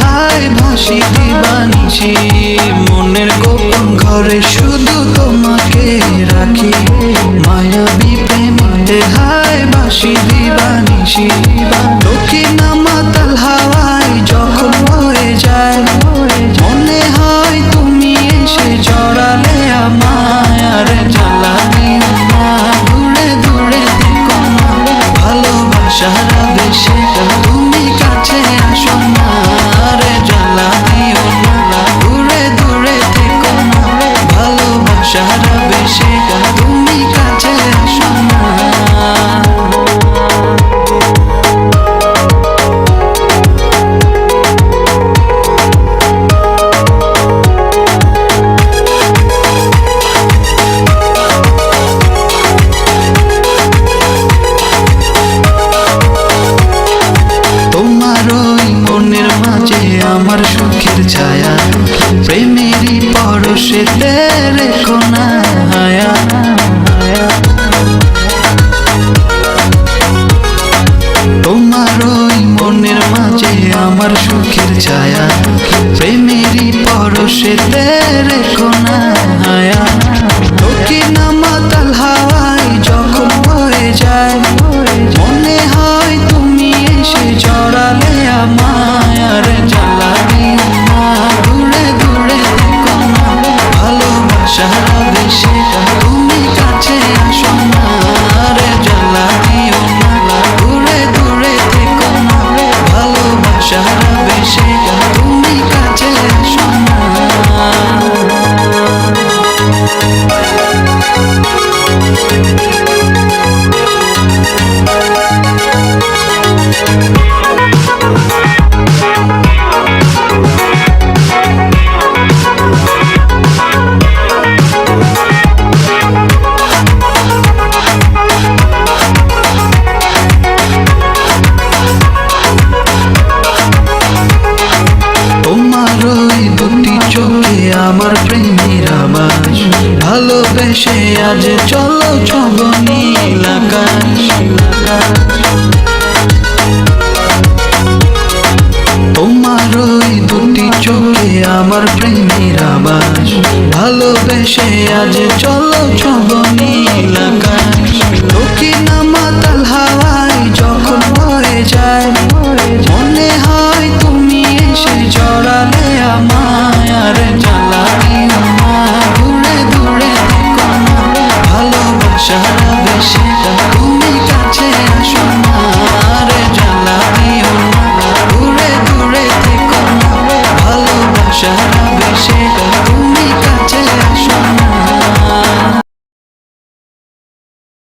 হায় ভাসি দিবানিশি, মনের গোপন ঘরে শুধু তোমাকে রাখি। মায়াবী প্রেমে হায় ভাসি দিবানিশি, দক্ষিণা মাতাল হাওয়ায় যখন হয়ে যায়, মনে হয় তুমি এসে জড়ালে আমায়। আর জ্বালা দিও না, দূরে দূরে থেকো না, ভালোবাসার আবেশে তুমি কাছে আসো না। আর জ্বালা দিও না, দূরে দূরে থেকো না, ভালোবাসার আবেশে তুমি কাছে আসো না। আমার সুখের ছায়া প্রেমেরই পরশেতে রেখো না হায়া। তোমার ওই মনের মাঝে আমার সুখের ছায়া প্রেমেরই পরশেতে রেখো না হায়া। দক্ষিণা মাতাল হাওয়ায় যখন হয়ে যায়, মনে হয় তুমি এসে জড়ালে আমায়। আর জ্বালা দিও না, দূরে দূরে থেকো না, ভালোবাসার আবেশে তুমি কাছে আসো না। আর জ্বালা দিও না, দূরে দূরে থেকো না, ভালোবাসার আবেশে তুমি কাছে আসো না। আমার প্রেমের আবাস ভালোবেসে আজ চলো ছব নীল আকাশ। তোমার ওই দুটি চোখে আমার প্রেমের আবাস ভালোবেসে আজ চলো ছব নীল আকাশ। দক্ষিণা মাতাল হাওয়ায় যখন হয়ে যায়, মনে হয় তুমি এসে জড়ালে আমায়। আর জ্বালা দিও না, দূরে দূরে থেকো না, ভালোবাসার আবেশে তুমি কাছে আসো না। আর জ্বালা দিও না, দূরে দূরে থেকো না, ভালোবাসার আবেশে